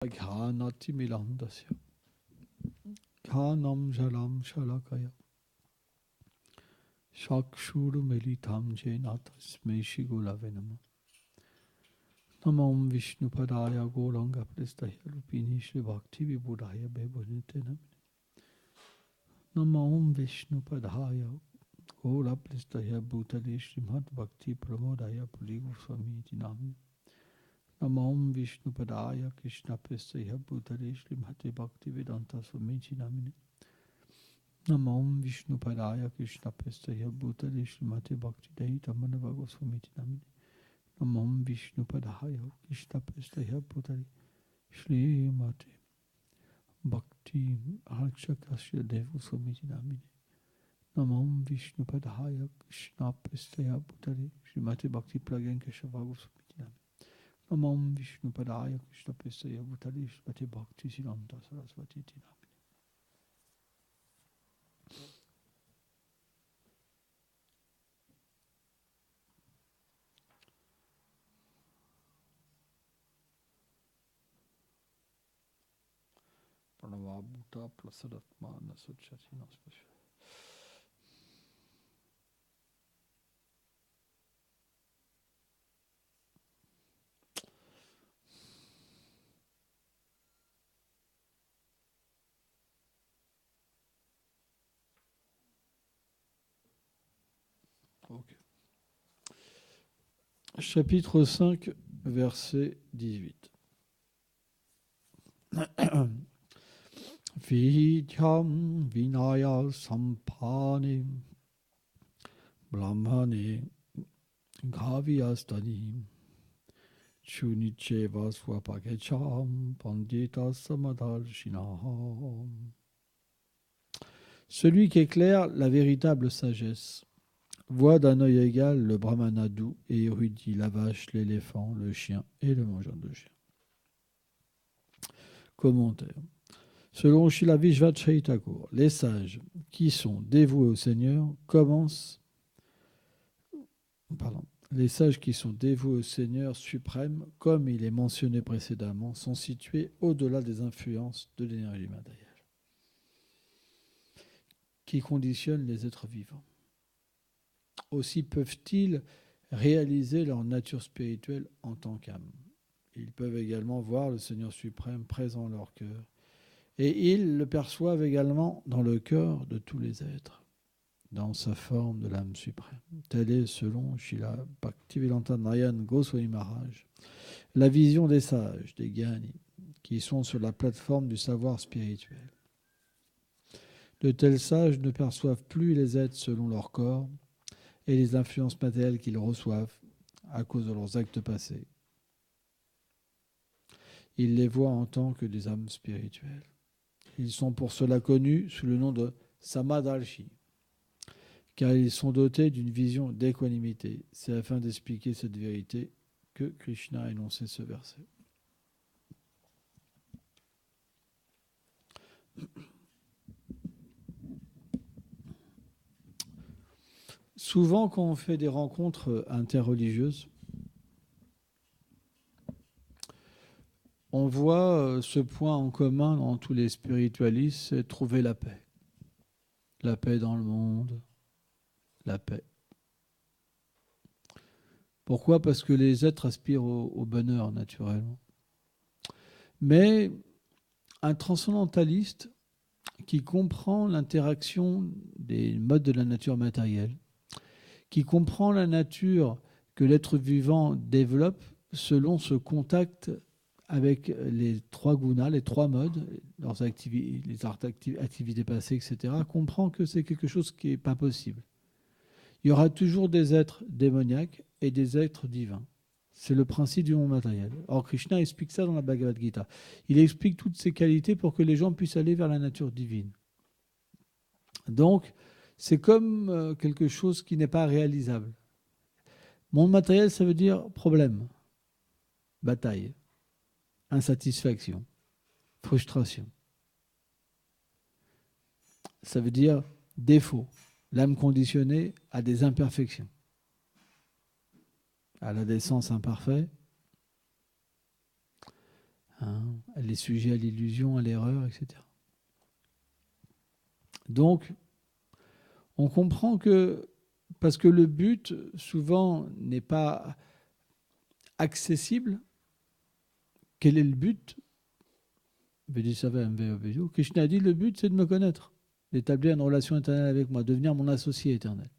Ghanati milandasya Ghanam jalam shalakaya Shakshuru militam jena tasmai shri gurave namah. Namam Vishnu Padaya Gauranga Prestaya Rupini Shri Bhakti Vibhudaya Bebhunite Namine. Namam Vishnu Padaya Gaura Prestaya Bhutale Srimad Bhakti Pramodaya Puri Goswami Namine. Namam Vishnu Padaya Krishna Prestaya Bhutale Srimad Bhakti Vedanta Swami Namine. Namam Vishnu Padaya Krishna Prestaya Bhutale Srimad Bhakti Vedanta Swami Namine. Namam Vishnu Padaya Krishna Prestaya Bhutale Srimate Bhakti Archakasya Devu Swamiti Namine. Namam Vishnu Padaya Krishna Prestaya Bhutale Srimate Bhakti Plagan Keshavago Swamiti Namine. Namam Vishnu Padaya Krishna Prestaya Bhutale Srimate Bhakti Siddhanta Saraswati Namine. Pranavabhuta Prasadatma Nasuchati Naspasha. Okay. Chapitre 5, verset 18. Vidyam vinaya sampani brahmane ghavyastani chunicheva swapakecham pandita samadharshinaham. Celui qui éclaire la véritable sagesse voit d'un œil égal le brahmana doux et érudit, la vache, l'éléphant, le chien et le mangeur de chien. Commentaire. Selon Srila Vishvacharya Thakur, les sages qui sont dévoués au Seigneur les sages qui sont dévoués au Seigneur suprême, comme il est mentionné précédemment, sont situés au-delà des influences de l'énergie matérielle qui conditionnent les êtres vivants. Aussi peuvent-ils réaliser leur nature spirituelle en tant qu'âme. Ils peuvent également voir le Seigneur suprême présent dans leur cœur. Et ils le perçoivent également dans le cœur de tous les êtres, dans sa forme de l'âme suprême. Telle est, selon Srila Bhaktivedanta Narayana Goswami Maharaj, la vision des sages, des Gyani, qui sont sur la plateforme du savoir spirituel. De tels sages ne perçoivent plus les êtres selon leur corps et les influences matérielles qu'ils reçoivent à cause de leurs actes passés. Ils les voient en tant que des âmes spirituelles. Ils sont pour cela connus sous le nom de Samadharshi, car ils sont dotés d'une vision d'équanimité. C'est afin d'expliquer cette vérité que Krishna a énoncé ce verset. Souvent, quand on fait des rencontres interreligieuses, on voit ce point en commun dans tous les spiritualistes, c'est trouver la paix. La paix dans le monde, la paix. Pourquoi ? Parce que les êtres aspirent au bonheur, naturellement. Mais un transcendentaliste qui comprend l'interaction des modes de la nature matérielle, qui comprend la nature que l'être vivant développe selon ce contact avec les trois gunas, les trois modes, leurs activités, les activités passées, etc., comprend que c'est quelque chose qui n'est pas possible. Il y aura toujours des êtres démoniaques et des êtres divins. C'est le principe du monde matériel. Or, Krishna explique ça dans la Bhagavad Gita. Il explique toutes ces qualités pour que les gens puissent aller vers la nature divine. Donc, c'est comme quelque chose qui n'est pas réalisable. Monde matériel, ça veut dire problème, bataille, insatisfaction, frustration. Ça veut dire défaut. L'âme conditionnée a des imperfections. Elle a des sens imparfaits. hein. Elle est sujet à l'illusion, à l'erreur, etc. Donc, on comprend que, parce que le but, souvent, n'est pas accessible, quel est le but? Krishna dit, le but, c'est de me connaître, d'établir une relation éternelle avec moi, devenir mon associé éternel.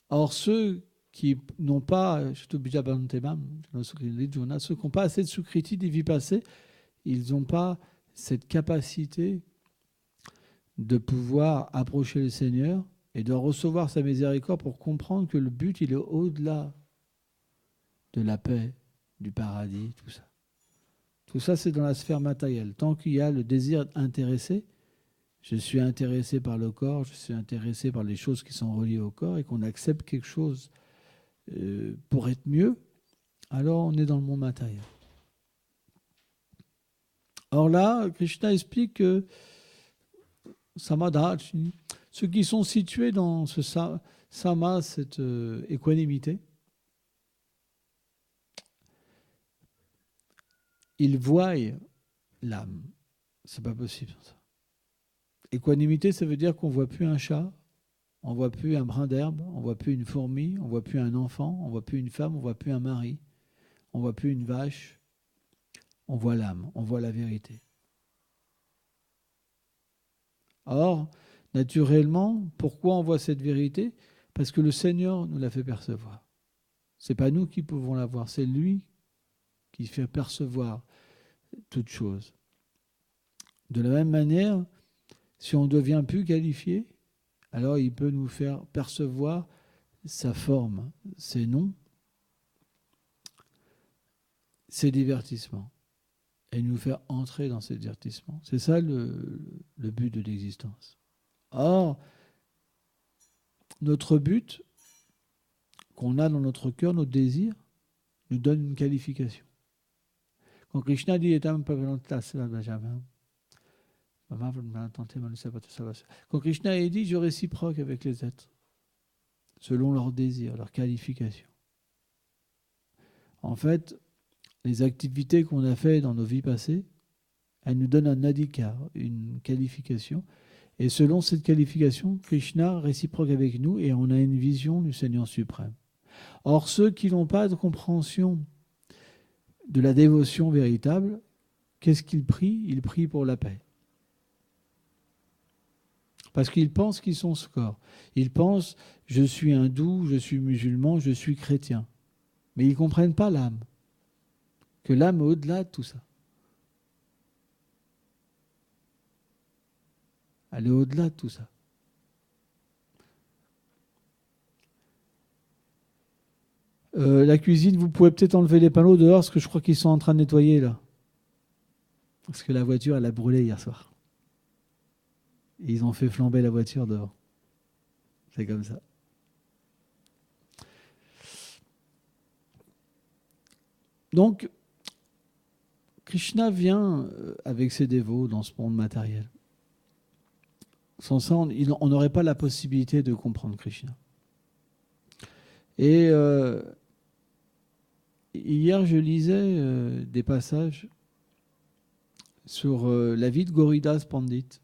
Or, ceux qui n'ont pas, ceux qui n'ont pas assez de sukriti des vies passées, ils n'ont pas cette capacité de pouvoir approcher le Seigneur et de recevoir sa miséricorde pour comprendre que le but, il est au-delà de la paix, du paradis, tout ça. Tout ça, c'est dans la sphère matérielle. Tant qu'il y a le désir intéressé, je suis intéressé par le corps, je suis intéressé par les choses qui sont reliées au corps et qu'on accepte quelque chose pour être mieux, alors on est dans le monde matériel. Or là, Krishna explique que Samadha, ceux qui sont situés dans ce sama, cette équanimité, ils voient l'âme. C'est pas possible ça. Équanimité, ça veut dire qu'on voit plus un chat, on voit plus un brin d'herbe, on voit plus une fourmi, on voit plus un enfant, on voit plus une femme, on voit plus un mari, on voit plus une vache. On voit l'âme, on voit la vérité. Or, naturellement, pourquoi on voit cette vérité? Parce que le Seigneur nous l'a fait percevoir. Ce n'est pas nous qui pouvons la voir, c'est lui qui fait percevoir toute chose. De la même manière, si on ne devient plus qualifié, alors il peut nous faire percevoir sa forme, ses noms, ses divertissements, et nous faire entrer dans ces divertissements. C'est ça le but de l'existence. Or, notre but qu'on a dans notre cœur, notre désir, nous donne une qualification. Quand Krishna dit quand Krishna dit je réciproque avec les êtres, selon leur désir, leur qualification. En fait, les activités qu'on a faites dans nos vies passées, elles nous donnent un adhikar, une qualification. Et selon cette qualification, Krishna réciproque avec nous et on a une vision du Seigneur suprême. Or, ceux qui n'ont pas de compréhension de la dévotion véritable, qu'est-ce qu'ils prient? Ils prient pour la paix. Parce qu'ils pensent qu'ils sont ce corps. Ils pensent, je suis hindou, je suis musulman, je suis chrétien. Mais ils ne comprennent pas l'âme. Que l'âme est au-delà de tout ça. Elle est au-delà de tout ça. La cuisine, vous pouvez peut-être enlever les panneaux dehors, parce que je crois qu'ils sont en train de nettoyer là. Parce que la voiture, elle a brûlé hier soir. Et ils ont fait flamber la voiture dehors. C'est comme ça. Donc, Krishna vient avec ses dévots dans ce monde matériel. Sans ça, on n'aurait pas la possibilité de comprendre Krishna. Et hier, je lisais des passages sur la vie de Gauridas Pandit,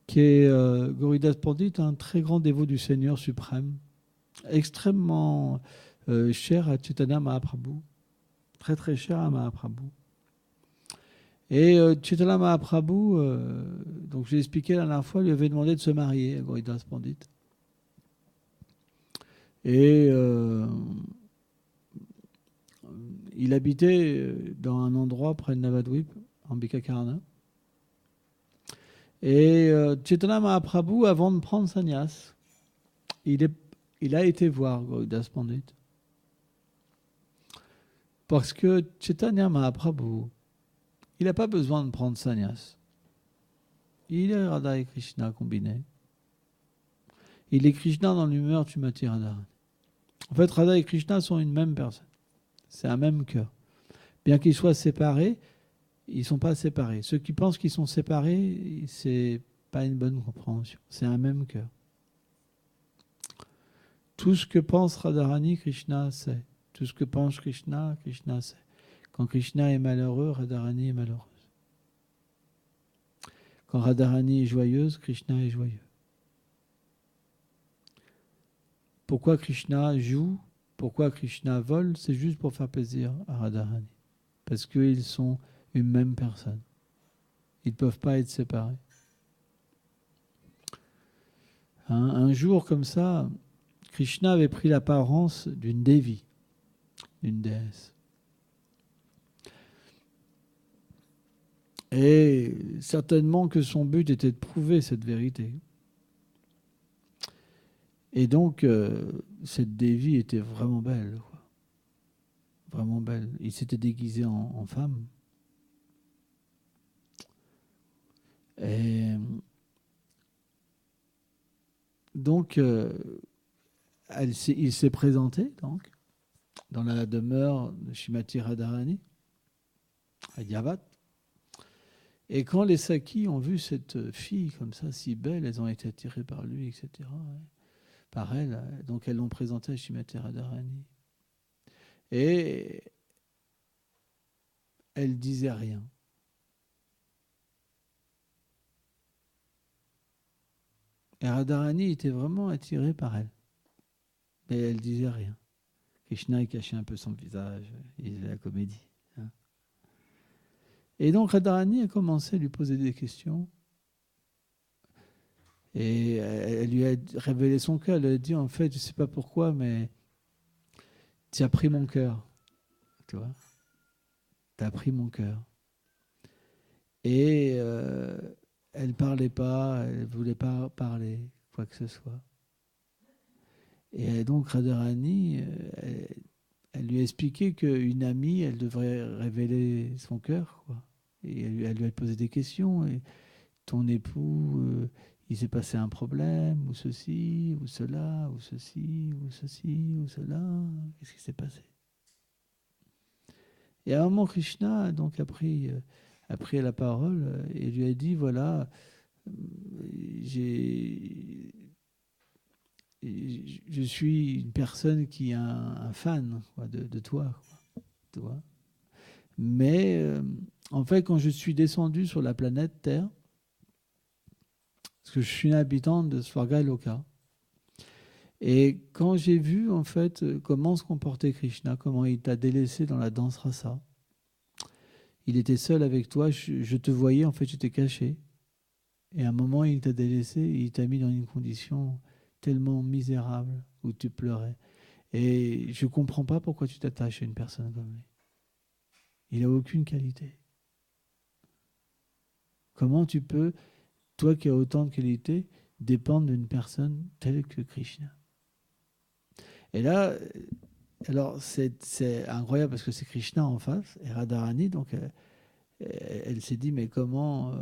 qui est Gauridas Pandit, un très grand dévot du Seigneur suprême, extrêmement cher à Chaitanya Mahaprabhu, très très cher à Mahaprabhu. Et Chaitanya Mahaprabhu, donc j'ai expliqué la dernière fois, lui avait demandé de se marier à Gauridas Pandit. Et il habitait dans un endroit près de Navadvip, en Bikakarana. Et Chaitanya Mahaprabhu, avant de prendre sannyas, il a été voir Gauridas Pandit. Parce que Chaitanya Mahaprabhu, il n'a pas besoin de prendre sannyas. Il est Radha et Krishna combinés. Il est Krishna dans l'humeur Tumati Radharani. En fait, Radha et Krishna sont une même personne. C'est un même cœur. Bien qu'ils soient séparés, ils ne sont pas séparés. Ceux qui pensent qu'ils sont séparés, c'est pas une bonne compréhension. C'est un même cœur. Tout ce que pense Radharani, Krishna sait. Tout ce que pense Krishna, Krishna sait. Quand Krishna est malheureux, Radharani est malheureuse. Quand Radharani est joyeuse, Krishna est joyeux. Pourquoi Krishna joue? Pourquoi Krishna vole? C'est juste pour faire plaisir à Radharani. Parce qu'ils sont une même personne. Ils ne peuvent pas être séparés. Un jour comme ça, Krishna avait pris l'apparence d'une Devi, d'une déesse. Et certainement que son but était de prouver cette vérité. Et donc, cette Devi était vraiment belle, quoi. Vraiment belle. Il s'était déguisé en femme. Et donc, il s'est présenté donc, dans la demeure de Shrimati Radharani, à Yavat. Et quand les Sakis ont vu cette fille comme ça, si belle, elles ont été attirées par lui, etc. Par elle. Donc elles l'ont présentée à Shrimati Radharani. Et elle disait rien. Et Radharani était vraiment attiré par elle. Mais elle disait rien. Krishna cachait un peu son visage. Il faisait la comédie. Et donc Radharani a commencé à lui poser des questions. Et elle lui a révélé son cœur. Elle a dit, en fait, je ne sais pas pourquoi, mais tu as pris mon cœur. Tu vois, tu as pris mon cœur. Et elle ne parlait pas, elle ne voulait pas parler, quoi que ce soit. Et donc Radharani, elle lui a expliqué qu'une amie, elle devrait révéler son cœur, quoi. Et elle lui a posé des questions. Et ton époux, il s'est passé un problème, ou ceci, ou cela, ou ceci, ou ceci, ou cela. Qu'est-ce qui s'est passé? Et à un moment, Krishna donc, a pris la parole et lui a dit, voilà, je suis une personne qui est un fan, quoi, de toi, quoi, tu vois. Mais en fait, quand je suis descendu sur la planète Terre, parce que je suis une habitante de Svarga Loka, et quand j'ai vu en fait comment se comportait Krishna, comment il t'a délaissé dans la danse rasa, il était seul avec toi, je te voyais, en fait, j'étais caché. Et à un moment, il t'a délaissé, il t'a mis dans une condition tellement misérable où tu pleurais. Et je ne comprends pas pourquoi tu t'attaches à une personne comme lui. Il n'a aucune qualité. Comment tu peux, toi qui as autant de qualités, dépendre d'une personne telle que Krishna? Et là, alors c'est incroyable parce que c'est Krishna en face et Radharani, donc elle s'est dit mais comment,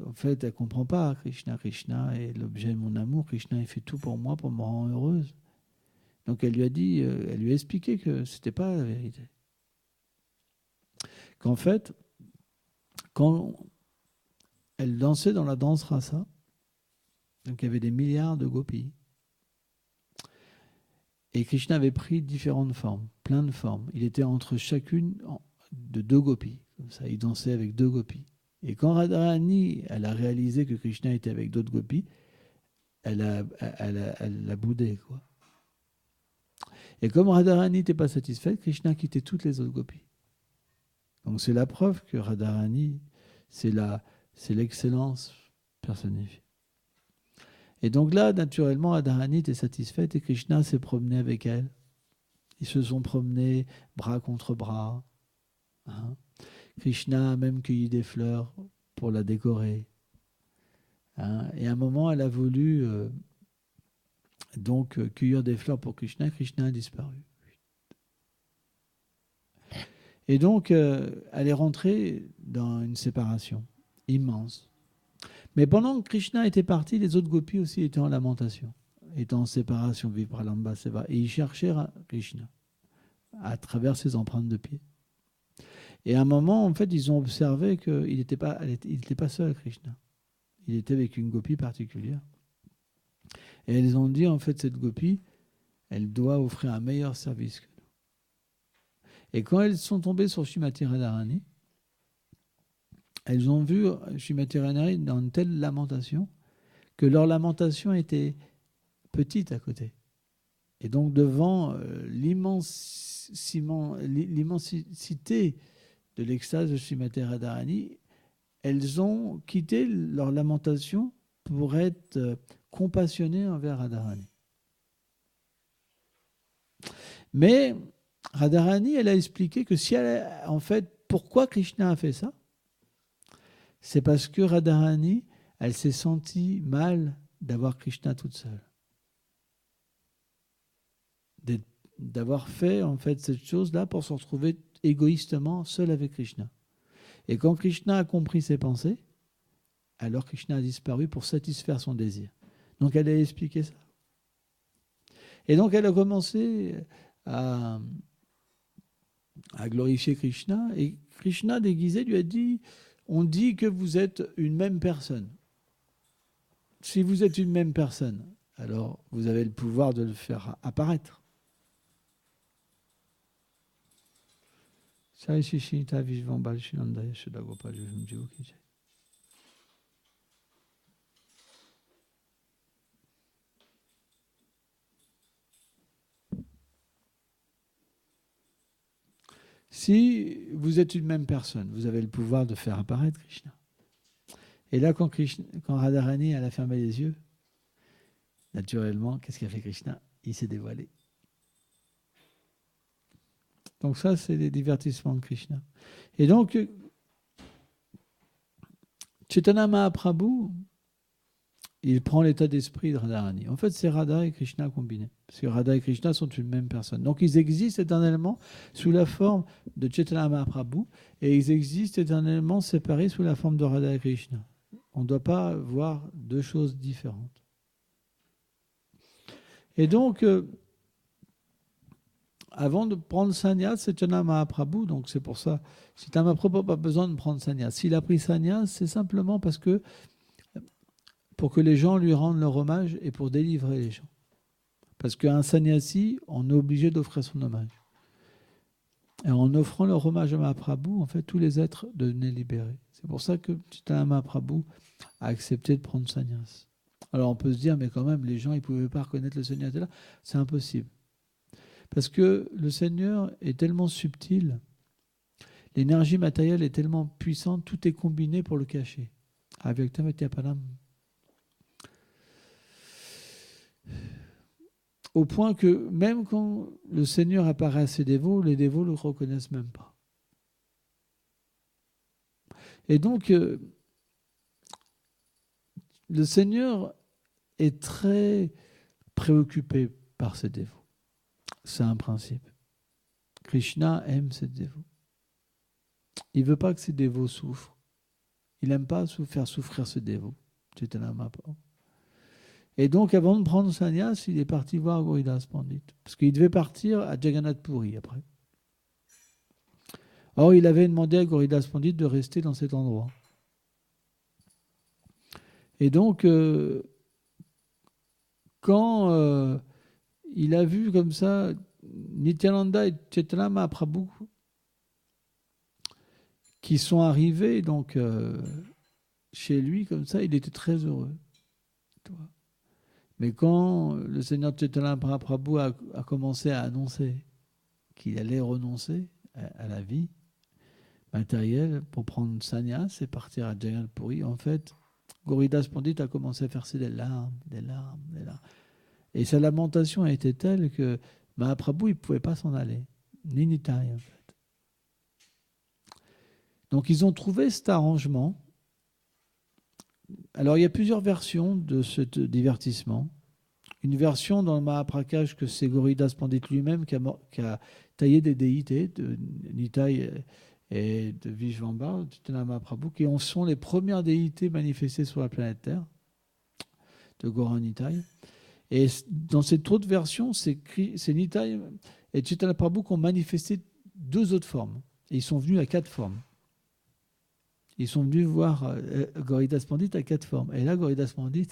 en fait elle comprend pas Krishna est l'objet de mon amour, Krishna il fait tout pour moi pour me rendre heureuse. Donc elle lui a dit, elle lui a expliqué que c'était pas la vérité, qu'en fait quand elle dansait dans la danse rasa, donc il y avait des milliards de gopis et Krishna avait pris différentes formes, plein de formes. Il était entre chacune de deux gopis, comme ça il dansait avec deux gopis. Et quand Radharani, elle a réalisé que Krishna était avec d'autres gopis, elle l'a boudé, quoi. Et comme Radharani n'était pas satisfaite, Krishna quittait toutes les autres gopis. Donc c'est la preuve que Radharani, c'est l'excellence personnifiée. Et donc là, naturellement, Radharani était satisfaite et Krishna s'est promené avec elle. Ils se sont promenés bras contre bras. Hein. Krishna a même cueilli des fleurs pour la décorer. Hein. Et à un moment, elle a voulu cueillir des fleurs pour Krishna. Krishna a disparu. Et donc, elle est rentrée dans une séparation immense. Mais pendant que Krishna était parti, les autres gopis aussi étaient en lamentation, étaient en séparation, Vipralamba Seva, et ils cherchaient Krishna à travers ses empreintes de pied. Et à un moment, en fait, ils ont observé qu'il n'était pas seul, Krishna. Il était avec une gopie particulière. Et elles ont dit, en fait, cette gopie, elle doit offrir un meilleur service que nous. Et quand elles sont tombées sur Srimati Radharani, elles ont vu Srimati Radharani dans une telle lamentation que leur lamentation était petite à côté. Et donc devant l'immensité de l'extase de Srimati Radharani, elles ont quitté leur lamentation pour être compassionnées envers Radharani. Mais Radharani, elle a expliqué que si en fait, pourquoi Krishna a fait ça? C'est parce que Radharani, elle s'est sentie mal d'avoir Krishna toute seule. D'avoir fait en fait cette chose-là pour se retrouver égoïstement seule avec Krishna. Et quand Krishna a compris ses pensées, alors Krishna a disparu pour satisfaire son désir. Donc elle a expliqué ça. Et donc elle a commencé à glorifier Krishna. Et Krishna, déguisé, lui a dit, on dit que vous êtes une même personne. Si vous êtes une même personne, alors vous avez le pouvoir de le faire apparaître. Si vous êtes une même personne, vous avez le pouvoir de faire apparaître Krishna. Et là, quand Radharani elle a fermé les yeux, naturellement, qu'est-ce qu'a fait Krishna? Il s'est dévoilé. Donc ça, c'est les divertissements de Krishna. Et donc, Chaitanya Mahaprabhu, il prend l'état d'esprit de Radharani. En fait, c'est Radha et Krishna combinés. Parce que Radha et Krishna sont une même personne. Donc, ils existent éternellement sous la forme de Chaitanya Mahaprabhu et ils existent éternellement séparés sous la forme de Radha et Krishna. On ne doit pas voir deux choses différentes. Et donc, avant de prendre sannyas, c'est Chaitanya Mahaprabhu, donc c'est pour ça, Chaitanya Mahaprabhu n'a pas besoin de prendre sannyas. S'il a pris sannyas, c'est simplement parce que pour que les gens lui rendent leur hommage et pour délivrer les gens. Parce qu'un sannyasi, on est obligé d'offrir son hommage. Et en offrant leur hommage à Mahaprabhu, en fait, tous les êtres devenaient libérés. C'est pour ça que Chaitanya Mahaprabhu a accepté de prendre sannyas. Alors on peut se dire, mais quand même, les gens, ils ne pouvaient pas reconnaître le Seigneur là. C'est impossible. Parce que le Seigneur est tellement subtil, l'énergie matérielle est tellement puissante, tout est combiné pour le cacher. Avec Tamatyapalam. Au point que même quand le Seigneur apparaît à ses dévots, les dévots ne le reconnaissent même pas. Et donc, le Seigneur est très préoccupé par ses dévots. C'est un principe. Krishna aime ses dévots. Il ne veut pas que ses dévots souffrent. Il n'aime pas faire souffrir ses dévots. Chaitanya Mahaprabhu. Et donc, avant de prendre sannyas, il est parti voir Gauridas Pandit. Parce qu'il devait partir à Jagannath Puri après. Or, il avait demandé à Gauridas Pandit de rester dans cet endroit. Et donc, quand il a vu comme ça Nityananda et Chaitanya Mahaprabhu qui sont arrivés donc, chez lui comme ça, il était très heureux. Mais quand le Seigneur Chaitanya Mahaprabhu a commencé à annoncer qu'il allait renoncer à la vie matérielle pour prendre sannyas et partir à Jagannath Puri, en fait, Gauridas Pandit a commencé à verser des larmes, des larmes, des larmes. Et sa lamentation a été telle que Mahaprabhu, il ne pouvait pas s'en aller, ni Nitai en fait. Donc ils ont trouvé cet arrangement. Alors il y a plusieurs versions de ce divertissement. Une version dans le Mahaprakāsh que c'est Gauridas Pandit lui-même qui a taillé des déités de Nitai et de Vishvambhara, de Chaitanya Mahaprabhu, qui sont les premières déités manifestées sur la planète Terre, de Gaura Nitai. Et dans cette autre version, c'est Nitai et Chaitanya Mahaprabhu qui ont manifesté deux autres formes. Et ils sont venus à 4 formes. Ils sont venus voir Gauridas Pandit à 4 formes. Et là, Gauridas Pandit,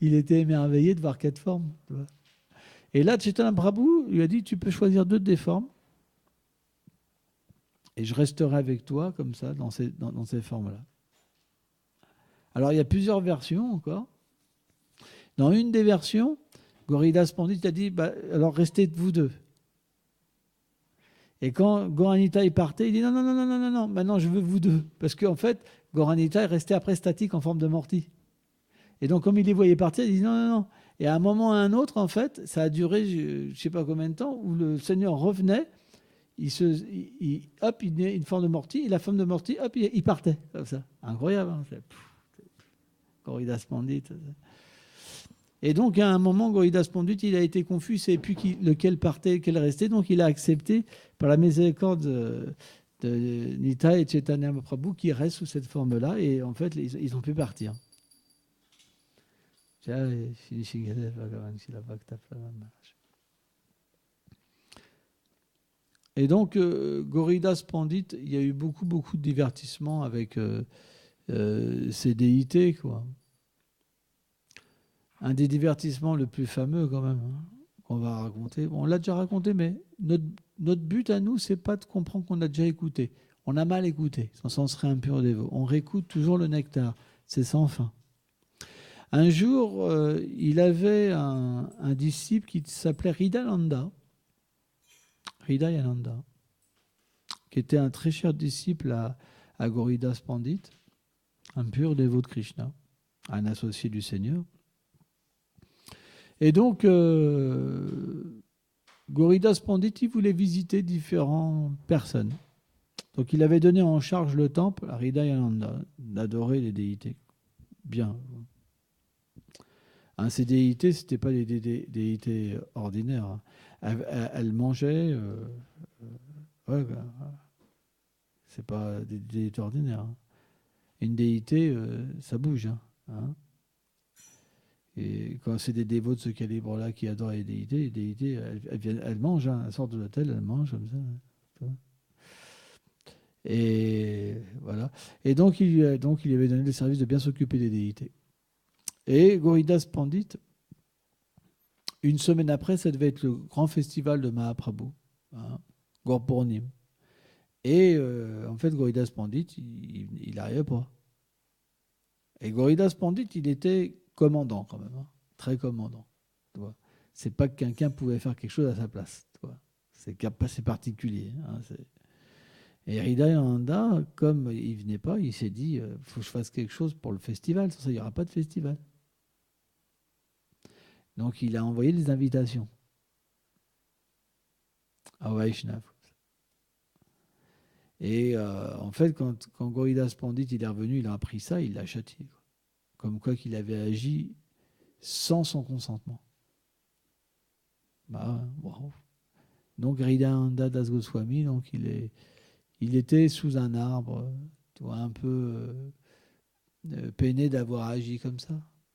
il était émerveillé de voir 4 formes. Et là, Chaitanya Mahaprabhu lui a dit, tu peux choisir 2 des formes. et je resterai avec toi comme ça, dans ces formes-là. Alors, il y a plusieurs versions encore. Dans une des versions, Gauridas Pandit a dit alors restez vous deux. Et quand Gauranita est parti, il dit non, non, non, non, non, non, non, maintenant je veux vous deux. Parce qu'en fait, Gauranita est resté après statique en forme de mortie. Et donc, comme il les voyait partir, il dit non, non, non. Et à un moment ou à un autre, en fait, ça a duré je ne sais pas combien de temps, où le Seigneur revenait, hop, il est une forme de mortie, et la forme de mortie, hop, il partait. Comme ça. Incroyable. Hein, Gauridas Pandit. Et donc, à un moment, Gauridas Pandit, il a été confus, c'est plus lequel partait, lequel restait. Donc, il a accepté, par la miséricorde de Nitya et Chaitanya Mahaprabhu, qui restent sous cette forme-là. Et en fait, ils ont pu partir. Et donc, Gauridas Pandit, il y a eu beaucoup, beaucoup de divertissements avec ces déités, quoi. Un des divertissements le plus fameux, quand même, hein, qu'on va raconter. Bon, on l'a déjà raconté, mais notre but à nous, c'est pas de comprendre qu'on a déjà écouté. On a mal écouté, sans serait un pur dévot. On réécoute toujours le nectar. C'est sans fin. Un jour, il avait un disciple qui s'appelait Hridayananda, qui était un très cher disciple à Gauridas Pandit, un pur dévot de Krishna, un associé du Seigneur. Et donc, Gauridas Pandit, il voulait visiter différentes personnes. Donc, il avait donné en charge le temple à Hridayananda, d'adorer les déités. Bien. Hein, ces déités, ce n'étaient pas des déités ordinaires. Hein. Elles mangeaient. Ouais, c'est pas des déités ordinaires. Hein. Une déité, ça bouge. Hein. Et quand c'est des dévots de ce calibre-là qui adorent les déités, elles mangent, hein, elles sortent de l'hôtel, elles mangent comme ça. Et voilà. Et donc, il lui avait donné le service de bien s'occuper des déités. Et Gauridas Pandit, une semaine après, ça devait être le grand festival de Mahaprabhu, hein, Gaurpurnim. Et en fait, Gauridas Pandit, il n'arrivait pas. Et Gauridas Pandit, il était commandant quand même, hein, très commandant. C'est pas que quelqu'un pouvait faire quelque chose à sa place. C'est particulier. Hein, et Hridayananda, comme il venait pas, il s'est dit faut que je fasse quelque chose pour le festival, sans ça il n'y aura pas de festival. Donc il a envoyé des invitations à Vaishnav. Et en fait, quand Gauridas Pandit il est revenu, il a appris ça, il l'a châtié. Comme quoi qu'il avait agi sans son consentement. Bravo. Donc Hridayananda Das Goswami, donc il était sous un arbre, un peu peiné d'avoir agi comme ça.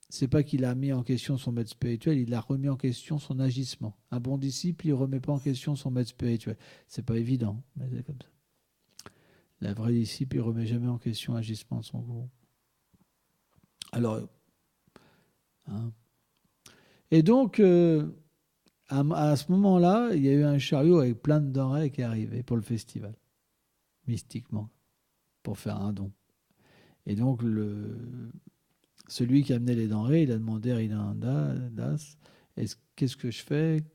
C'est pas qu'il a mis en question son maître spirituel, il a remis en question son agissement. Un bon disciple, il remet pas en question son maître spirituel. C'est pas évident, mais c'est comme ça. La vraie disciple, il remet jamais en question l'agissement de son gourou. Alors, hein. Et donc, à ce moment-là, il y a eu un chariot avec plein de denrées qui est arrivé pour le festival, mystiquement, pour faire un don. Et donc, celui qui amenait les denrées, il a demandé à Hridayananda Das, qu'est-ce que je fais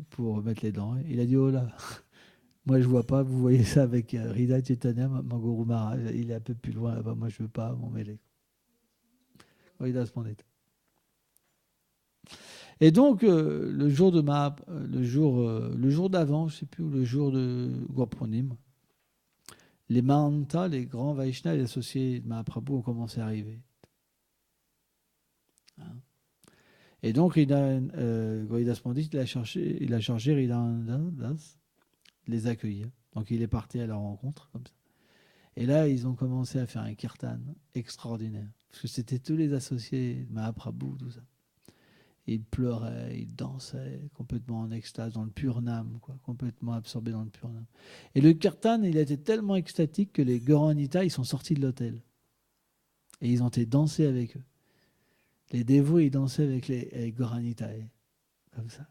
pour mettre les denrées? Il a dit, oh là, moi je vois pas, vous voyez ça avec Hridaya Chaitanya, mon Guru Maharaj, il est un peu plus loin là-bas, moi je veux pas m'en mêler. Gauridas Pandit. Et donc, le jour d'avant, je ne sais plus, le jour de Gaurpurnim, les Mahanta, les grands Vaishnavas et les associés de Mahaprabhu ont commencé à arriver. Hein. Et donc, Gauridas Pandit, il a chargé Hridayananda Das de les accueillir. Donc, il est parti à leur rencontre, comme ça. Et là, ils ont commencé à faire un kirtan extraordinaire. Parce que c'était tous les associés de Mahaprabhu, tout ça. Il pleurait, il dansait, complètement en extase, dans le Purnam, quoi, complètement absorbé dans le Purnam. Et le kirtan, il était tellement extatique que les Gauranita, ils sont sortis de l'hôtel. Et ils ont été danser avec eux. Les dévots, ils dansaient avec les Gauranita, comme ça.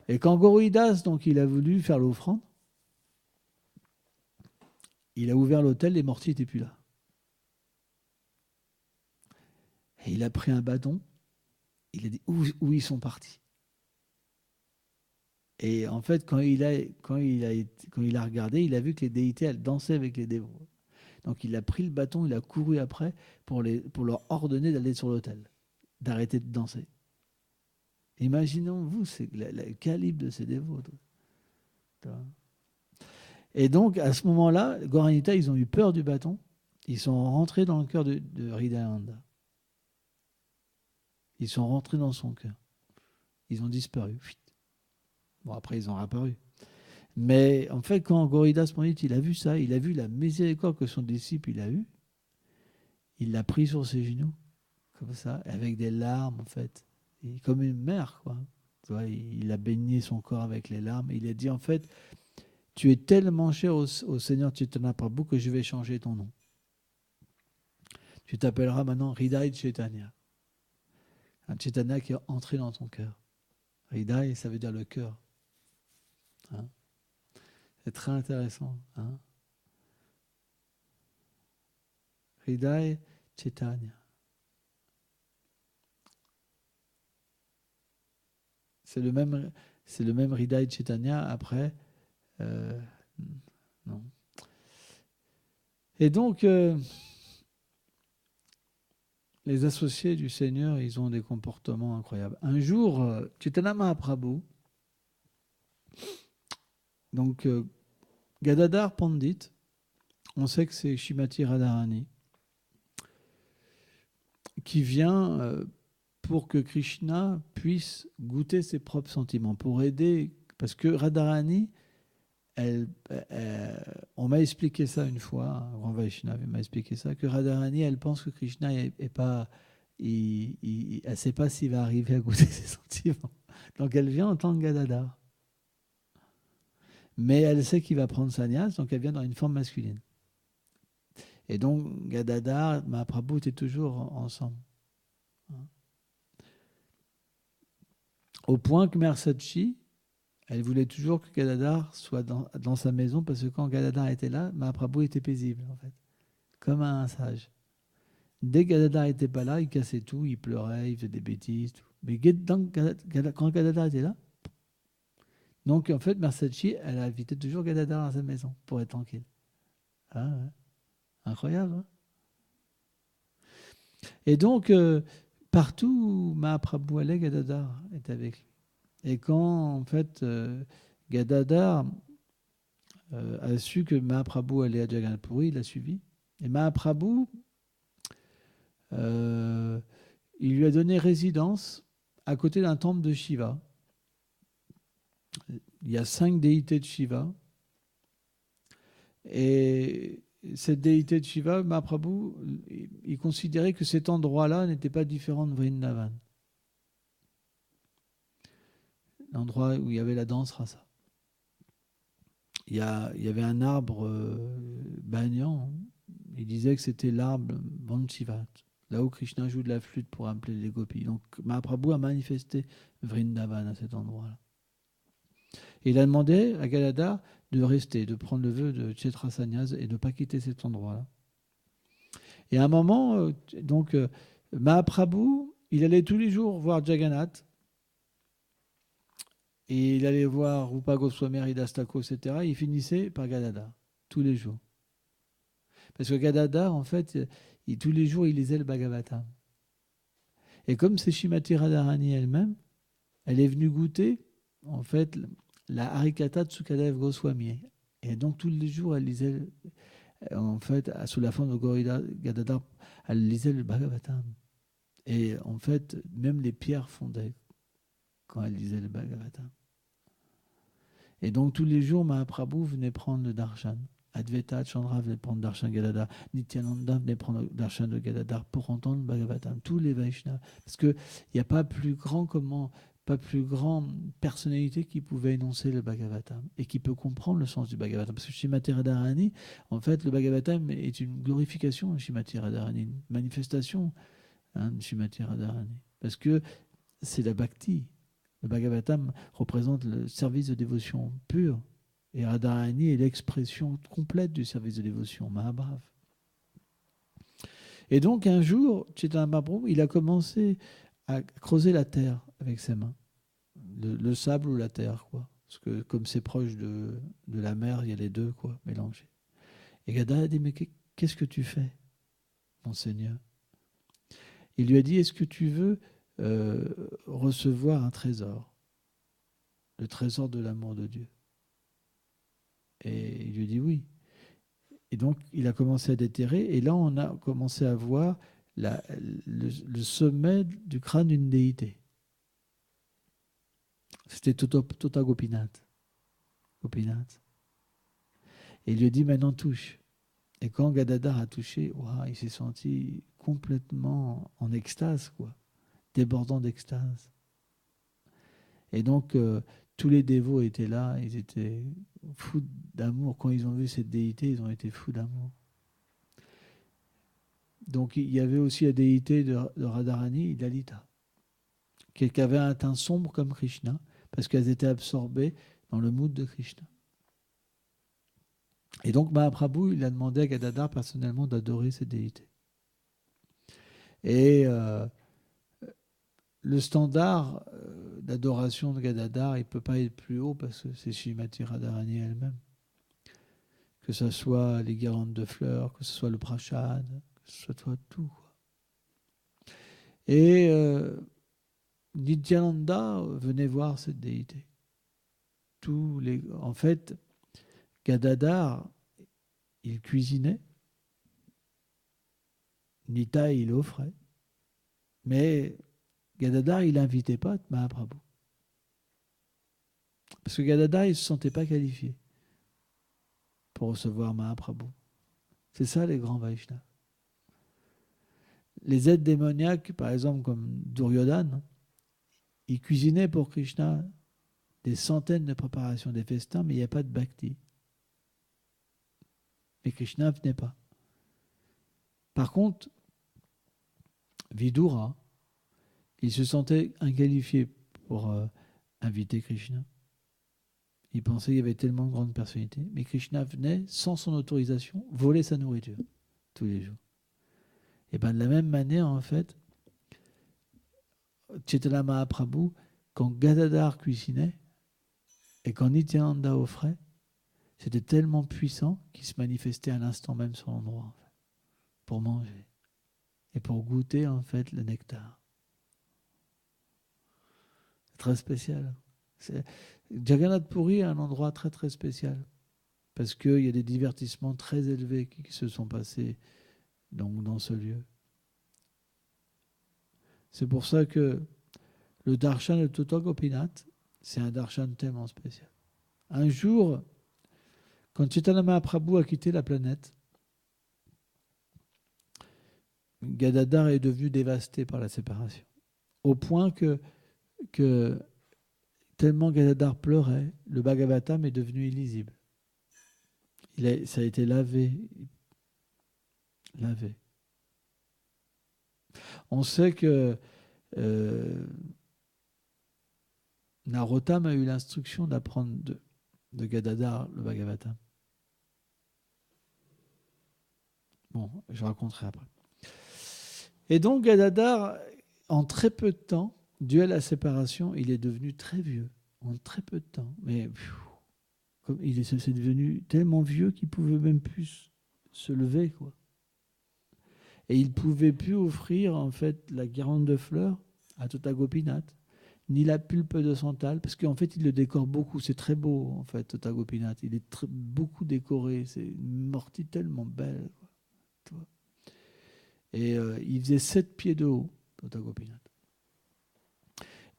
Et quand Gauridas, donc, il a voulu faire l'offrande, il a ouvert l'autel, les mortiers n'étaient plus là. Et il a pris un bâton, il a dit où ils sont partis. Et en fait, quand il a regardé, il a vu que les déités, elles dansaient avec les dévots. Donc il a pris le bâton, il a couru après pour leur ordonner d'aller sur l'autel, d'arrêter de danser. Imaginons-vous, c'est le calibre de ces dévots. Et donc, à ce moment-là, Goranita, ils ont eu peur du bâton. Ils sont rentrés dans le cœur de Hridayananda. Ils sont rentrés dans son cœur. Ils ont disparu. Bon, après, ils ont réapparu. Mais en fait, quand Goridas Pandit, il a vu ça, il a vu la miséricorde que son disciple il a eue, il l'a pris sur ses genoux, comme ça, avec des larmes, en fait. Et comme une mère, quoi. Tu vois, il a baigné son corps avec les larmes. Et il a dit, en fait, tu es tellement cher au Seigneur Chaitanya Prabhu que je vais changer ton nom. Tu t'appelleras maintenant Hridaya Chaitanya. Un Chaitanya qui est entré dans ton cœur. Hridaya, ça veut dire le cœur. Hein? C'est très intéressant. Hein? Hridaya Chaitanya. C'est le même Hridaya Chaitanya après. Non. Et donc, les associés du Seigneur, ils ont des comportements incroyables. Un jour, Chaitanya Mahaprabhu, donc Gadadhar Pandit, on sait que c'est Shrimati Radharani, qui vient pour que Krishna puisse goûter ses propres sentiments, pour aider, parce que Radharani, on m'a expliqué ça une fois, un grand Vaishnava m'a expliqué ça, que Radharani, elle pense que Krishna est pas, elle ne sait pas s'il va arriver à goûter ses sentiments. Donc elle vient en tant que Gadadhar. Mais elle sait qu'il va prendre sannyas, donc elle vient dans une forme masculine. Et donc Gadadhar, Mahaprabhu étaient toujours ensemble. Au point que Mère Sachi, elle voulait toujours que Gadadhar soit dans sa maison, parce que quand Gadadhar était là, Mahaprabhu était paisible, en fait, comme un sage. Dès que Gadadhar n'était pas là, il cassait tout, il pleurait, il faisait des bêtises. Tout. Mais quand Gadadhar était là, donc en fait, Mère Sachi, elle invitait toujours Gadadhar dans sa maison pour être tranquille. Ah, ouais. Incroyable, hein? Et donc, partout où Mahaprabhu allait, Gadadhar est avec lui. Et quand, en fait, Gadadhar a su que Mahaprabhu allait à Jagannath Puri, il l'a suivi. Et Mahaprabhu, il lui a donné résidence à côté d'un temple de Shiva. Il y a 5 déités de Shiva. Et cette déité de Shiva, Mahaprabhu, il considérait que cet endroit-là n'était pas différent de Vrindavan. L'endroit où il y avait la danse rasa. Il y avait un arbre banyan. Il disait que c'était l'arbre Vanchivat, là où Krishna joue de la flûte pour appeler les gopis. Donc Mahaprabhu a manifesté Vrindavan à cet endroit-là. Et il a demandé à Gadadhar de rester, de prendre le vœu de Kshetra Sannyas et de ne pas quitter cet endroit-là. Et à un moment, Mahaprabhu, il allait tous les jours voir Jagannath. Et il allait voir Rupa Goswami, Haridas Thakur, etc. Et il finissait par Gadadhar, tous les jours. Parce que Gadadhar, en fait, tous les jours, il lisait le Bhagavatam. Et comme c'est Shrimati Radharani elle-même, elle est venue goûter, en fait, la Harikatha de Sukadev Goswami. Et donc, tous les jours, elle lisait, en fait, sous la forme de Gadadhar, elle lisait le Bhagavatam. Et en fait, même les pierres fondaient quand elle lisait le Bhagavatam. Et donc, tous les jours, Mahaprabhu venait prendre le darshan. Advaita Chandra venait prendre darshan Gadadhar. Nityananda venait prendre darshan de Gadadhar pour entendre le Bhagavatam. Tous les Vaishnavas. Parce qu'il n'y a pas plus grande personnalité qui pouvait énoncer le Bhagavatam et qui peut comprendre le sens du Bhagavatam. Parce que Shrimati Radharani, en fait, le Bhagavatam est une glorification de Shrimati Radharani, une manifestation de Shrimati Radharani. Parce que c'est la bhakti. Le Bhagavatam représente le service de dévotion pure. Et Radharani est l'expression complète du service de dévotion, Mahaprabhu. Et donc un jour, Chaitanya Mahaprabhu, il a commencé à creuser la terre avec ses mains. Le sable ou la terre, quoi. Parce que comme c'est proche de la mer, il y a les deux, quoi, mélangés. Et Gadadhar a dit, mais qu'est-ce que tu fais, mon Seigneur? Il lui a dit, est-ce que tu veux recevoir un trésor? Le trésor de l'amour de Dieu. Et il lui dit oui. Et donc, il a commencé à déterrer. Et là, on a commencé à voir le sommet du crâne d'une déité. C'était Tota Gopinath. Gopinath. Et il lui a dit, maintenant touche. Et quand Gadadhar a touché, wow, il s'est senti complètement en extase, quoi, débordant d'extase. Et donc, tous les dévots étaient là, ils étaient fous d'amour. Quand ils ont vu cette déité, ils ont été fous d'amour. Donc, il y avait aussi la déité de Radharani, Lalita, qui avait un teint sombre comme Krishna, parce qu'elles étaient absorbées dans le mood de Krishna. Et donc, Mahaprabhu, il a demandé à Gadadhar personnellement d'adorer cette déité. Et le standard d'adoration de Gadadhar, il ne peut pas être plus haut parce que c'est Srimati Radharani elle-même. Que ce soit les guirlandes de fleurs, que ce soit le prashad, que ce soit tout. Et Nityananda venait voir cette déité. En fait, Gadadhar, il cuisinait, Nita, il offrait, mais Gadadhar, il n'invitait pas Mahaprabhu. Parce que Gadadhar, il ne se sentait pas qualifié pour recevoir Mahaprabhu. C'est ça les grands Vaishnavas. Les êtres démoniaques, par exemple, comme Duryodhana, ils cuisinaient pour Krishna des centaines de préparations, des festins, mais il n'y a pas de bhakti. Mais Krishna ne venait pas. Par contre, Vidura, il se sentait inqualifié pour inviter Krishna. Il pensait qu'il y avait tellement de grandes personnalités. Mais Krishna venait, sans son autorisation, voler sa nourriture tous les jours. Et bien de la même manière, en fait, Chaitanya Mahaprabhu, quand Gadadhar cuisinait et quand Nityananda offrait, c'était tellement puissant qu'il se manifestait à l'instant même sur l'endroit, en fait, pour manger et pour goûter en fait le nectar. C'est très spécial. Jagannath Puri est un endroit très très spécial parce qu'il y a des divertissements très élevés qui se sont passés donc, dans ce lieu. C'est pour ça que le darshan de Tota Gopinath, c'est un darshan tellement spécial. Un jour, quand Chaitanya Mahaprabhu a quitté la planète, Gadadhar est devenu dévasté par la séparation. Au point que tellement Gadadhar pleurait, le Bhagavatam est devenu illisible. Ça a été lavé. On sait que Narottam a eu l'instruction d'apprendre de Gadadhar le Bhagavatam. Bon, je raconterai après. Et donc Gadadhar, en très peu de temps, dû à la séparation, il est devenu très vieux. En très peu de temps. Mais c'est devenu tellement vieux qu'il ne pouvait même plus se lever, quoi. Et il ne pouvait plus offrir en fait la guirlande de fleurs à Tota Gopinath, ni la pulpe de santal, parce qu'en fait il le décore beaucoup, c'est très beau en fait Tota Gopinath, il est beaucoup décoré, c'est une mortie tellement belle, quoi. Et il faisait 7 pieds de haut, Tota Gopinath.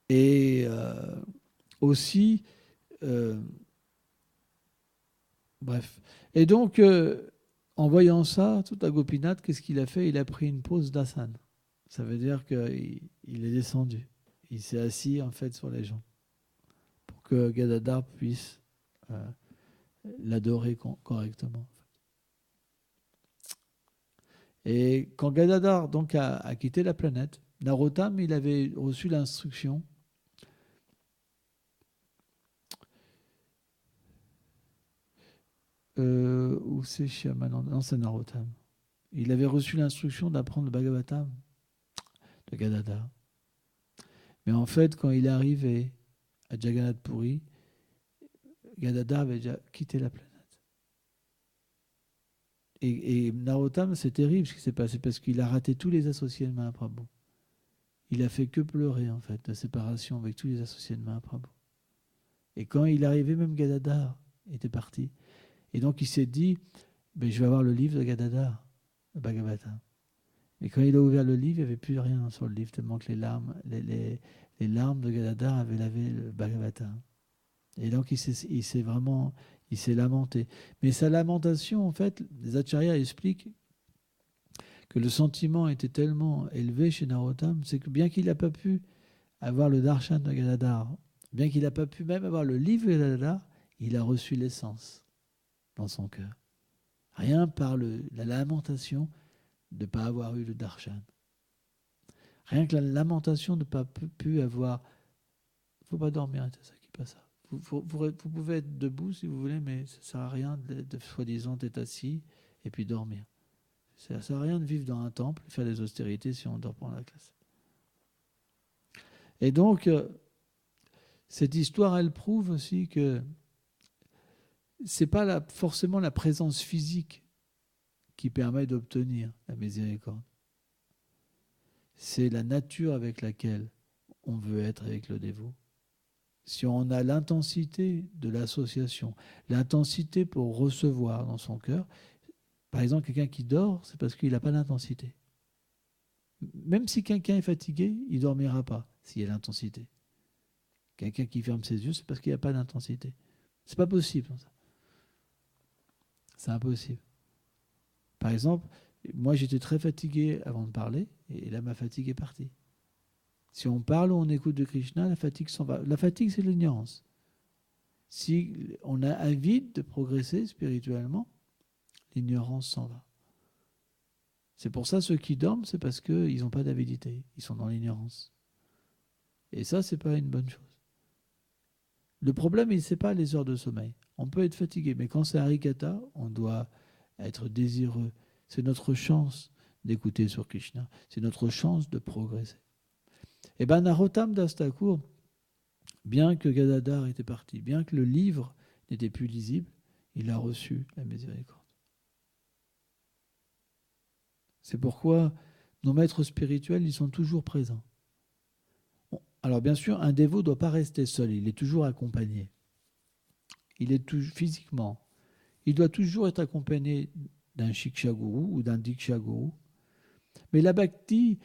Et aussi, bref. Et donc, en voyant ça, Tota Gopinath, qu'est-ce qu'il a fait? Il a pris une pose d'asana. Ça veut dire qu'il est descendu. Il s'est assis en fait sur les gens pour que Gadadhar puisse l'adorer correctement. Et quand Gadadhar donc a quitté la planète, Narottam, il avait reçu l'instruction Ou c'est Shyamananda? Non, c'est Narottam. Il avait reçu l'instruction d'apprendre le Bhagavatam de Gadadhar. Mais en fait, quand il est arrivé à Jagannath Puri, Gadadhar avait déjà quitté la planète. Et Narottam, c'est terrible ce qui s'est passé parce qu'il a raté tous les associés de Mahaprabhu. Il a fait que pleurer, en fait, la séparation avec tous les associés de Mahaprabhu. Et quand il est arrivé, même Gadadhar était parti. Et donc il s'est dit, ben, je vais avoir le livre de Gadadhar, le Bhagavatam. Et quand il a ouvert le livre, il n'y avait plus rien sur le livre, tellement que les larmes de Gadadhar avaient lavé le Bhagavatam. Et donc il s'est lamenté. Mais sa lamentation, en fait, les acharyas expliquent que le sentiment était tellement élevé chez Narottam, c'est que bien qu'il n'a pas pu avoir le darshan de Gadadhar, bien qu'il n'a pas pu même avoir le livre de Gadadhar, il a reçu l'essence dans son cœur. Rien par la lamentation de ne pas avoir eu le darshan. Rien que la lamentation de ne pas pu avoir... Il ne faut pas dormir, c'est ça qui passe. Vous pouvez être debout si vous voulez, mais ça ne sert à rien de soi-disant être assis et puis dormir. Ça ne sert à rien de vivre dans un temple, faire des austérités si on dort pendant la classe. Et donc, cette histoire, elle prouve aussi que ce n'est pas forcément la présence physique qui permet d'obtenir la miséricorde. C'est la nature avec laquelle on veut être avec le dévot. Si on a l'intensité de l'association, l'intensité pour recevoir dans son cœur, par exemple, quelqu'un qui dort, c'est parce qu'il n'a pas d'intensité. Même si quelqu'un est fatigué, il ne dormira pas s'il y a l'intensité. Quelqu'un qui ferme ses yeux, c'est parce qu'il n'y a pas d'intensité. C'est pas possible. Ça. C'est impossible. Par exemple, moi j'étais très fatigué avant de parler, et là ma fatigue est partie. Si on parle ou on écoute de Krishna, la fatigue s'en va. La fatigue, c'est l'ignorance. Si on a un vide de progresser spirituellement, l'ignorance s'en va. C'est pour ça ceux qui dorment, c'est parce qu'ils n'ont pas d'avidité. Ils sont dans l'ignorance. Et ça, c'est pas une bonne chose. Le problème, ce n'est pas les heures de sommeil. On peut être fatigué, mais quand c'est Harikatha, on doit être désireux. C'est notre chance d'écouter sur Krishna. C'est notre chance de progresser. Et bien, Narottam Das Thakur, bien que Gadadhar était parti, bien que le livre n'était plus lisible, il a reçu la miséricorde. C'est pourquoi nos maîtres spirituels, ils sont toujours présents. Bon, alors bien sûr, un dévot ne doit pas rester seul, il est toujours accompagné. Il est physiquement. Il doit toujours être accompagné d'un Shiksha Guru ou d'un Diksha Guru. Mais la bhakti,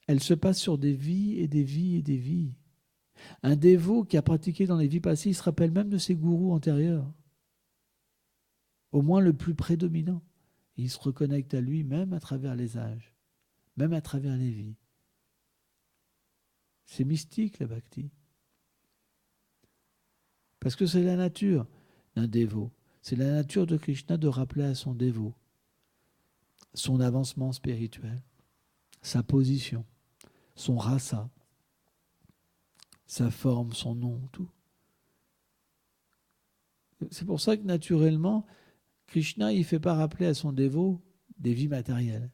elle se passe sur des vies et des vies et des vies. Un dévot qui a pratiqué dans les vies passées, il se rappelle même de ses gourous antérieurs. Au moins le plus prédominant. Et il se reconnecte à lui même à travers les âges, même à travers les vies. C'est mystique la bhakti. Parce que c'est la nature d'un dévot. C'est la nature de Krishna de rappeler à son dévot son avancement spirituel, sa position, son rasa, sa forme, son nom, tout. C'est pour ça que naturellement, Krishna, il ne fait pas rappeler à son dévot des vies matérielles.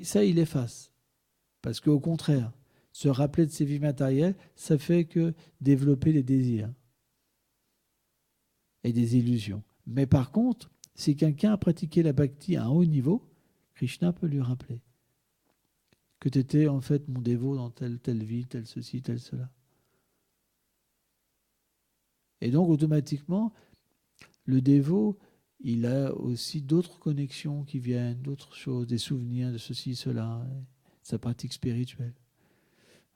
Ça, il efface. Parce qu'au contraire, se rappeler de ses vies matérielles, ça fait que développer des désirs et des illusions. Mais par contre, si quelqu'un a pratiqué la bhakti à un haut niveau, Krishna peut lui rappeler que tu étais en fait mon dévot dans telle vie, tel ceci, tel cela. Et donc automatiquement, le dévot, il a aussi d'autres connexions qui viennent, d'autres choses, des souvenirs de ceci, cela, sa pratique spirituelle.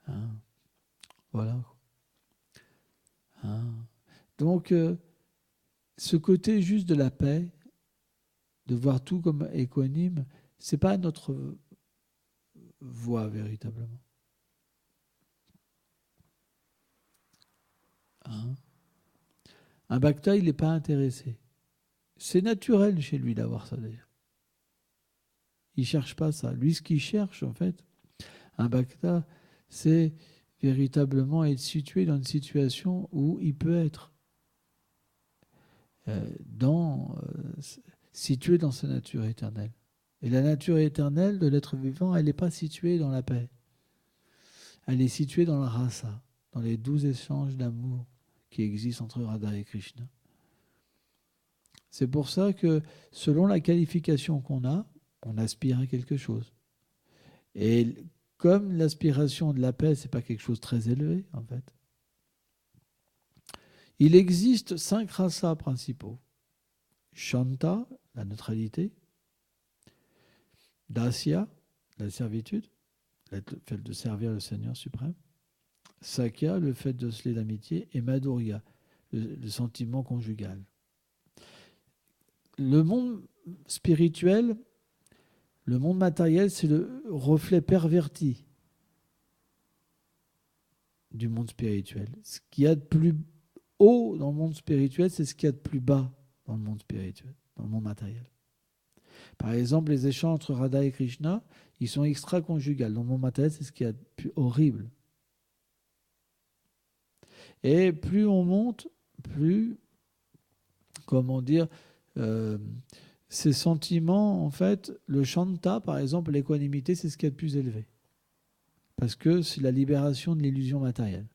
Hein, voilà. Hein. Donc, ce côté juste de la paix, de voir tout comme équanime, c'est pas notre voie véritablement. Hein. Un bhakta, il n'est pas intéressé. C'est naturel chez lui d'avoir ça d'ailleurs. Il ne cherche pas ça. Lui, ce qu'il cherche, en fait, un bhakta, c'est véritablement être situé dans une situation où il peut être situé dans sa nature éternelle. Et la nature éternelle de l'être vivant, elle n'est pas située dans la paix. Elle est située dans le rasa, dans les 12 échanges d'amour qui existent entre Radha et Krishna. C'est pour ça que, selon la qualification qu'on a, on aspire à quelque chose. Et comme l'aspiration de la paix, ce n'est pas quelque chose de très élevé, en fait, il existe 5 rasas principaux. Shanta, la neutralité. Dasya, la servitude, le fait de servir le Seigneur suprême. Sakya, le fait de se lier d'amitié. Et Madhurya, le sentiment conjugal. Le monde spirituel, le monde matériel, c'est le reflet perverti du monde spirituel. Ce qu'il y a de plus haut dans le monde spirituel, c'est ce qu'il y a de plus bas dans le monde spirituel, dans le monde matériel. Par exemple, les échanges entre Radha et Krishna, ils sont extra-conjugales. Dans le monde matériel, c'est ce qu'il y a de plus horrible. Et plus on monte, plus, comment dire, ces sentiments, en fait, le shanta, par exemple, l'équanimité, c'est ce qu'il y a de plus élevé. Parce que c'est la libération de l'illusion matérielle.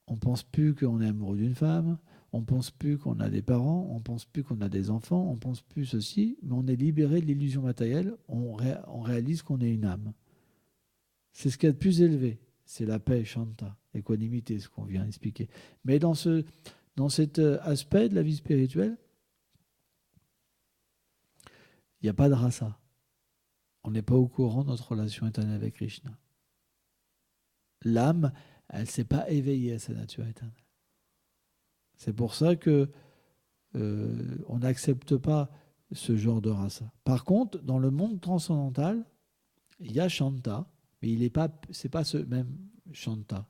On ne pense plus qu'on est amoureux d'une femme, on ne pense plus qu'on a des parents, on ne pense plus qu'on a des enfants, on ne pense plus ceci, mais on est libéré de l'illusion matérielle, on réalise qu'on est une âme. C'est ce qu'il y a de plus élevé. C'est la paix, shanta, l'équanimité, ce qu'on vient d'expliquer. Mais dans cet aspect de la vie spirituelle, il n'y a pas de rasa. On n'est pas au courant de notre relation éternelle avec Krishna. L'âme, elle ne s'est pas éveillée à sa nature éternelle. C'est pour ça que on n'accepte pas ce genre de rasa. Par contre, dans le monde transcendantal, il y a shanta, mais c'est pas ce même shanta.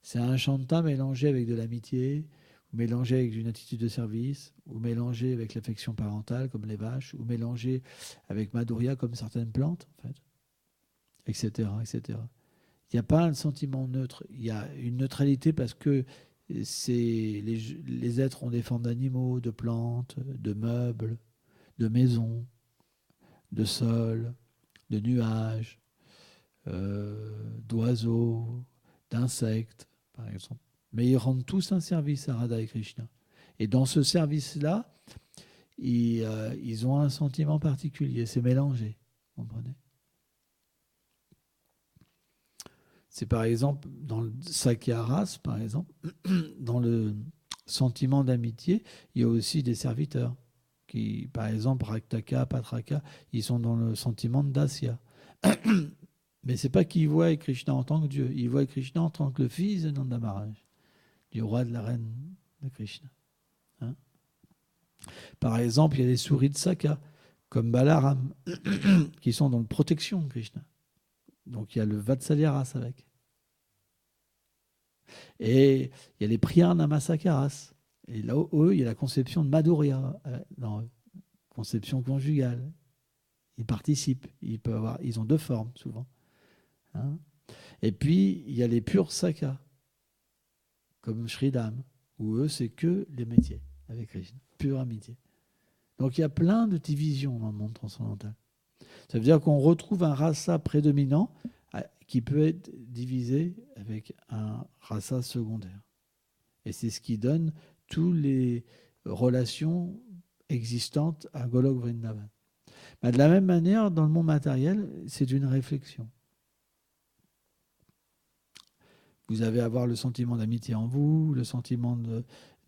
C'est un shanta mélangé avec de l'amitié, ou mélangé avec une attitude de service, ou mélangé avec l'affection parentale, comme les vaches, ou mélangé avec Madhurya, comme certaines plantes, en fait, etc., etc. Il n'y a pas un sentiment neutre. Il y a une neutralité parce que les êtres ont des formes d'animaux, de plantes, de meubles, de maisons, de sols, de nuages, d'oiseaux, d'insectes, par exemple. Mais ils rendent tous un service à Radha et Krishna. Et dans ce service-là, ils ont un sentiment particulier, c'est mélangé, vous comprenez ? C'est par exemple, dans le Sakya Ras, par exemple, dans le sentiment d'amitié, il y a aussi des serviteurs qui, par exemple, Raktaka, Patraka, ils sont dans le sentiment de Dasya. Mais c'est pas qu'ils voient Krishna en tant que Dieu, ils voient Krishna en tant que le fils de Nanda Maharaj, du roi de la reine de Krishna. Hein? Par exemple, il y a des souris de Saka, comme Balaram, qui sont dans la protection de Krishna. Donc il y a le Vatsalya Ras avec. Et il y a les prières Namasakaras. Et là, eux, il y a la conception de Madhurya, conception conjugale. Ils participent. Ils ont 2 formes, souvent. Hein? Et puis, il y a les purs Saka, comme Sridham, où eux, c'est que les métiers avec Krishna, pure amitié. Donc, il y a plein de divisions dans le monde transcendantal. Ça veut dire qu'on retrouve un rasa prédominant qui peut être divisé avec un rasa secondaire. Et c'est ce qui donne toutes les relations existantes à Golok Vrindavan. De la même manière, dans le monde matériel, c'est une réflexion. Vous allez avoir le sentiment d'amitié en vous, le sentiment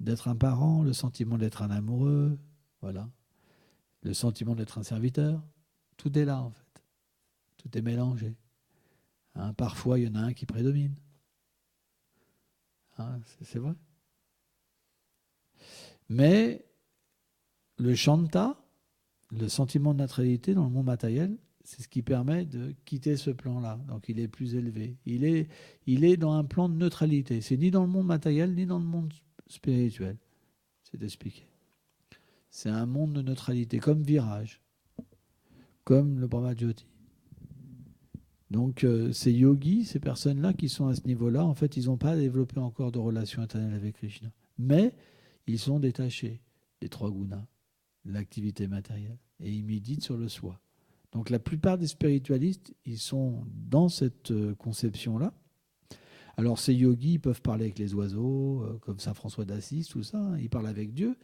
d'être un parent, le sentiment d'être un amoureux, voilà, le sentiment d'être un serviteur. Tout est là, en fait. Tout est mélangé. Hein, parfois, il y en a un qui prédomine. Hein, c'est vrai. Mais le shanta, le sentiment de neutralité dans le monde matériel, c'est ce qui permet de quitter ce plan-là. Donc il est plus élevé. Il est dans un plan de neutralité. C'est ni dans le monde matériel, ni dans le monde spirituel. C'est expliqué. C'est un monde de neutralité, comme virage, comme le Brahma-Jyoti. Donc ces yogis, ces personnes-là qui sont à ce niveau-là, en fait, ils n'ont pas développé encore de relation éternelle avec Krishna. Mais ils sont détachés des trois gunas, de l'activité matérielle, et ils méditent sur le soi. Donc la plupart des spiritualistes, ils sont dans cette conception-là. Alors ces yogis, ils peuvent parler avec les oiseaux, comme saint François d'Assise, tout ça, hein, ils parlent avec Dieu,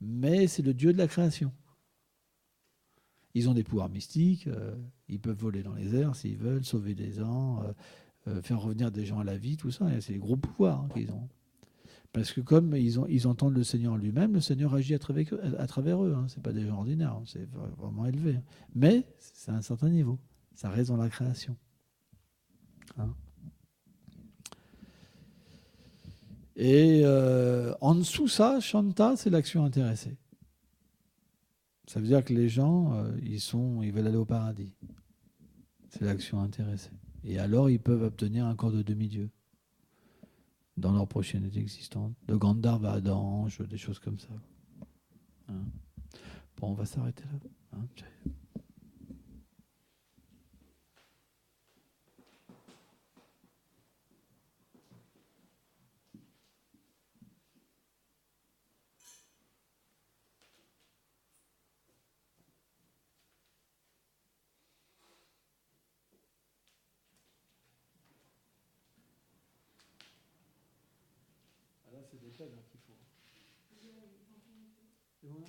mais c'est le Dieu de la création. Ils ont des pouvoirs mystiques, ils peuvent voler dans les airs s'ils veulent, sauver des gens, faire revenir des gens à la vie, tout ça, c'est des gros pouvoirs hein, qu'ils ont. Parce que comme ils entendent le Seigneur lui-même, le Seigneur agit à travers eux. Hein. Ce n'est pas des gens ordinaires, hein. C'est vraiment élevé. Hein. Mais c'est à un certain niveau. Ça reste dans la création. Hein. Et en dessous ça, Shanta, c'est l'action intéressée. Ça veut dire que les gens, ils veulent aller au paradis. C'est l'action intéressée. Et alors, ils peuvent obtenir un corps de demi-dieu dans leur prochaine vie existante. De Gandharva, d'ange, des choses comme ça. Hein. Bon, on va s'arrêter là. Hein. Ah là, c'est des pelles hein, qu'il faut. C'est bon,